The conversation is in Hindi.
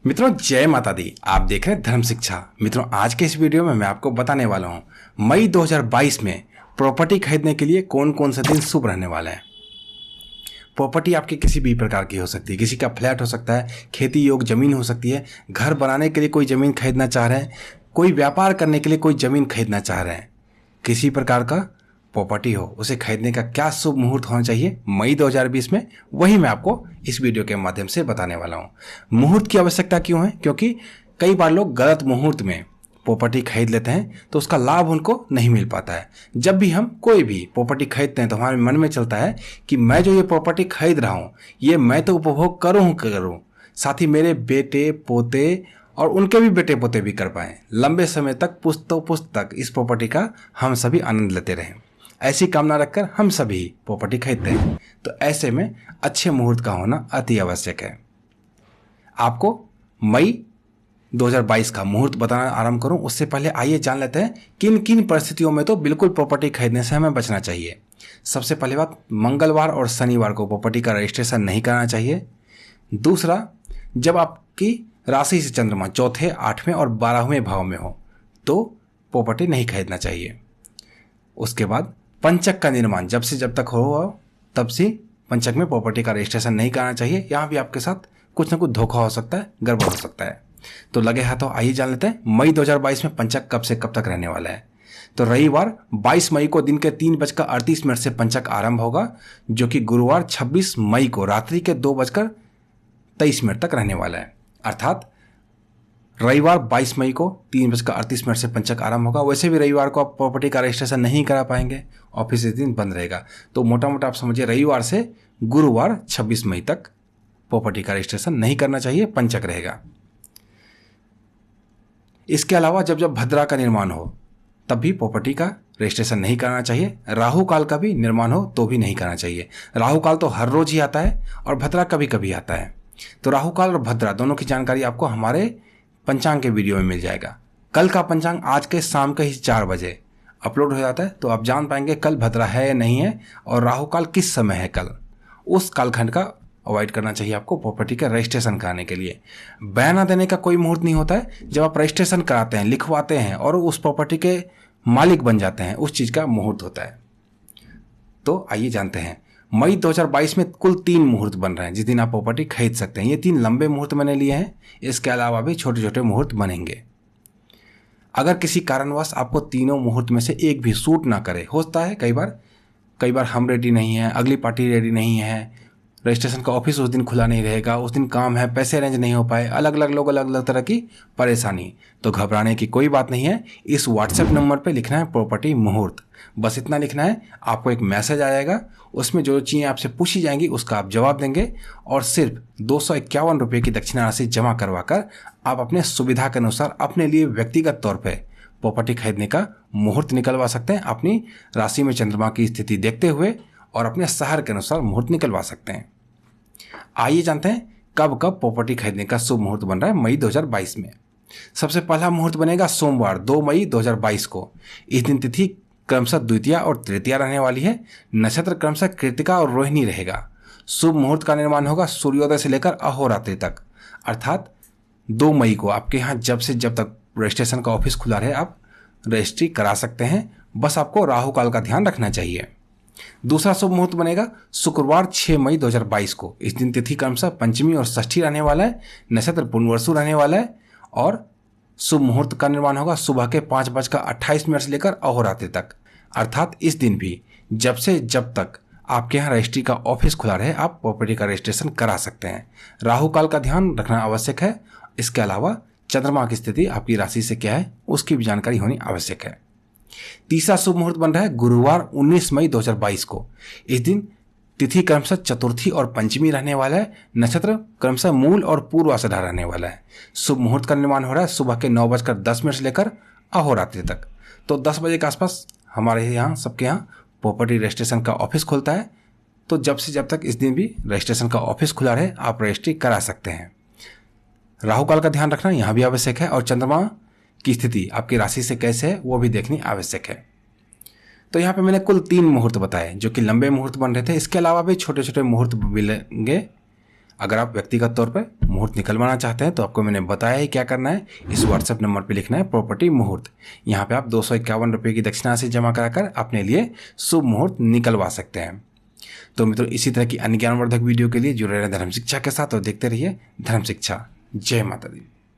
मित्रों, जय माता दी। आप देख रहे हैं धर्म शिक्षा। मित्रों, आज के इस वीडियो में मैं आपको बताने वाला हूं मई 2022 में प्रॉपर्टी खरीदने के लिए कौन कौन से दिन शुभ रहने वाले हैं। प्रॉपर्टी आपकी किसी भी प्रकार की हो सकती है। किसी का फ्लैट हो सकता है, खेती योग जमीन हो सकती है, घर बनाने के लिए कोई ज़मीन खरीदना चाह रहे हैं, कोई व्यापार करने के लिए कोई ज़मीन खरीदना चाह रहे हैं। किसी प्रकार का प्रॉपर्टी हो, उसे खरीदने का क्या शुभ मुहूर्त होना चाहिए मई 2020 में, वही मैं आपको इस वीडियो के माध्यम से बताने वाला हूँ। मुहूर्त की आवश्यकता क्यों है? क्योंकि कई बार लोग गलत मुहूर्त में प्रॉपर्टी खरीद लेते हैं तो उसका लाभ उनको नहीं मिल पाता है। जब भी हम कोई भी प्रॉपर्टी खरीदते हैं तो हमारे मन में चलता है कि मैं जो ये प्रॉपर्टी खरीद रहा हूँ, ये मैं तो उपभोग करूँ, साथ ही मेरे बेटे पोते और उनके भी बेटे पोते भी कर पाएँ, लंबे समय तक पुश्तों पुश्त तक इस प्रॉपर्टी का हम सभी आनंद लेते रहें। ऐसी कामना रखकर हम सभी प्रॉपर्टी खरीदते हैं। तो ऐसे में अच्छे मुहूर्त का होना अति आवश्यक है। आपको मई 2022 का मुहूर्त बताना आरंभ करूं उससे पहले आइए जान लेते हैं किन किन परिस्थितियों में तो बिल्कुल प्रॉपर्टी खरीदने से हमें बचना चाहिए। सबसे पहली बात, मंगलवार और शनिवार को प्रॉपर्टी का रजिस्ट्रेशन नहीं कराना चाहिए। दूसरा, जब आपकी राशि से चंद्रमा चौथे, 8वें और 12वें भाव में हो तो प्रॉपर्टी नहीं खरीदना चाहिए। उसके बाद पंचक का निर्माण जब से जब तक हो तब से पंचक में प्रॉपर्टी का रजिस्ट्रेशन नहीं कराना चाहिए। यहाँ भी आपके साथ कुछ ना कुछ धोखा हो सकता है, गड़बड़ हो सकता है। तो लगे हाथों आइए जान लेते हैं मई 2022 में पंचक कब से कब तक रहने वाला है। तो रविवार 22 मई को दिन के 3:38 से पंचक आरंभ होगा, जो कि गुरुवार 26 मई को रात्रि के 2:23 तक रहने वाला है। अर्थात रविवार 22 मई को 3:38 से पंचक आरंभ होगा। वैसे भी रविवार को आप प्रॉपर्टी का रजिस्ट्रेशन नहीं करा पाएंगे, ऑफिस इस दिन बंद रहेगा। तो मोटा मोटा आप समझिए रविवार से गुरुवार 26 मई तक प्रॉपर्टी का रजिस्ट्रेशन नहीं करना चाहिए, पंचक रहेगा। इसके अलावा जब जब भद्रा का निर्माण हो तब भी प्रॉपर्टी का रजिस्ट्रेशन नहीं करना चाहिए। राहु काल का भी निर्माण हो तो भी नहीं करना चाहिए। राहु काल तो हर रोज ही आता है और भद्रा कभी कभी आता है। तो राहु काल और भद्रा दोनों की जानकारी आपको हमारे पंचांग के वीडियो में मिल जाएगा। कल का पंचांग आज के शाम के ही 4 बजे अपलोड हो जाता है, तो आप जान पाएंगे कल भद्रा है या नहीं है और राहु काल किस समय है। कल उस कालखंड का अवॉइड करना चाहिए आपको प्रॉपर्टी का रजिस्ट्रेशन कराने के लिए। बयाना देने का कोई मुहूर्त नहीं होता है। जब आप रजिस्ट्रेशन कराते हैं, लिखवाते हैं और उस प्रॉपर्टी के मालिक बन जाते हैं, उस चीज़ का मुहूर्त होता है। तो आइए जानते हैं मई 2022 में कुल 3 मुहूर्त बन रहे हैं जिस दिन आप प्रॉपर्टी खरीद सकते हैं। ये 3 लंबे मुहूर्त मैंने लिए हैं, इसके अलावा भी छोटे छोटे मुहूर्त बनेंगे। अगर किसी कारणवश आपको तीनों मुहूर्त में से एक भी सूट ना करे, होता है कई बार हम रेडी नहीं हैं, अगली पार्टी रेडी नहीं है, रजिस्ट्रेशन का ऑफिस उस दिन खुला नहीं रहेगा, उस दिन काम है, पैसे अरेंज नहीं हो पाए, अलग अलग लोग अलग अलग तरह की परेशानी, तो घबराने की कोई बात नहीं है। इस व्हाट्सएप नंबर पे लिखना है प्रॉपर्टी मुहूर्त, बस इतना लिखना है। आपको एक मैसेज आएगा, उसमें जो चीज़ें आपसे पूछी जाएंगी उसका आप जवाब देंगे और सिर्फ 251 रुपये की दक्षिणा राशि जमा करवा कर आप अपने सुविधा के अनुसार अपने लिए व्यक्तिगत तौर पर प्रॉपर्टी खरीदने का मुहूर्त निकलवा सकते हैं। अपनी राशि में चंद्रमा की स्थिति देखते हुए और अपने शहर के अनुसार मुहूर्त निकलवा सकते हैं। आइए जानते हैं कब कब प्रॉपर्टी खरीदने का शुभ मुहूर्त बन रहा है मई 2022 में। सबसे पहला मुहूर्त बनेगा सोमवार 2 मई 2022 को। इस दिन तिथि क्रमशः द्वितीया और तृतीया रहने वाली है। नक्षत्र क्रमशः कृतिका और रोहिणी रहेगा। शुभ मुहूर्त का निर्माण होगा सूर्योदय से लेकर अहोरात्रि तक। अर्थात 2 मई को आपके यहाँ जब से जब तक रजिस्ट्रेशन का ऑफिस खुला रहे आप रजिस्ट्री करा सकते हैं। बस आपको राहु काल का ध्यान रखना चाहिए। दूसरा शुभ मुहूर्त बनेगा शुक्रवार 6 मई 2022 को। इस दिन तिथि क्रमशः पंचमी और षष्ठी रहने वाला है। नक्षत्र पुनर्वसु रहने वाला है और शुभ मुहूर्त का निर्माण होगा सुबह के 5:28 से लेकर अहोरात्रि तक। अर्थात इस दिन भी जब से जब तक आपके यहाँ रजिस्ट्री का ऑफिस खुला रहे आप प्रॉपर्टी का रजिस्ट्रेशन करा सकते हैं। राहु काल का ध्यान रखना आवश्यक है। इसके अलावा चंद्रमा की स्थिति आपकी राशि से क्या है उसकी भी जानकारी होनी आवश्यक है। तीसरा शुभ मुहूर्त बन रहा है गुरुवार 19 मई 2022 को। इस दिन तिथि क्रमशः चतुर्थी और पंचमी रहने वाला है। नक्षत्र क्रमशः मूल और पूर्वाषाढ़ा रहने वाला है। शुभ मुहूर्त का निर्माण हो रहा है सुबह के 9:10 से लेकर अहोरात्रि तक। तो 10 बजे के आसपास हमारे यहाँ सबके यहाँ प्रॉपर्टी रजिस्ट्रेशन का ऑफिस खुलता है। तो जब से जब तक इस दिन भी रजिस्ट्रेशन का ऑफिस खुला रहे आप रजिस्ट्री करा सकते हैं। राहु काल का ध्यान रखना यहाँ भी आवश्यक है और चंद्रमा की स्थिति आपकी राशि से कैसे है वो भी देखनी आवश्यक है। तो यहाँ पे मैंने कुल 3 मुहूर्त बताए जो कि लंबे मुहूर्त बन रहे थे। इसके अलावा भी छोटे छोटे मुहूर्त मिलेंगे। अगर आप व्यक्तिगत तौर पर मुहूर्त निकलवाना चाहते हैं तो आपको मैंने बताया ही क्या करना है। इस व्हाट्सएप नंबर पे लिखना है प्रॉपर्टी मुहूर्त। यहाँ पे आप 251 रुपये की दक्षिणा से जमा कराकर अपने लिए शुभ मुहूर्त निकलवा सकते हैं। तो मित्रों, इसी तरह की अन्य ज्ञानवर्धक वीडियो के लिए जुड़े रहें धर्म शिक्षा के साथ और देखते रहिए धर्म शिक्षा। जय माता दी।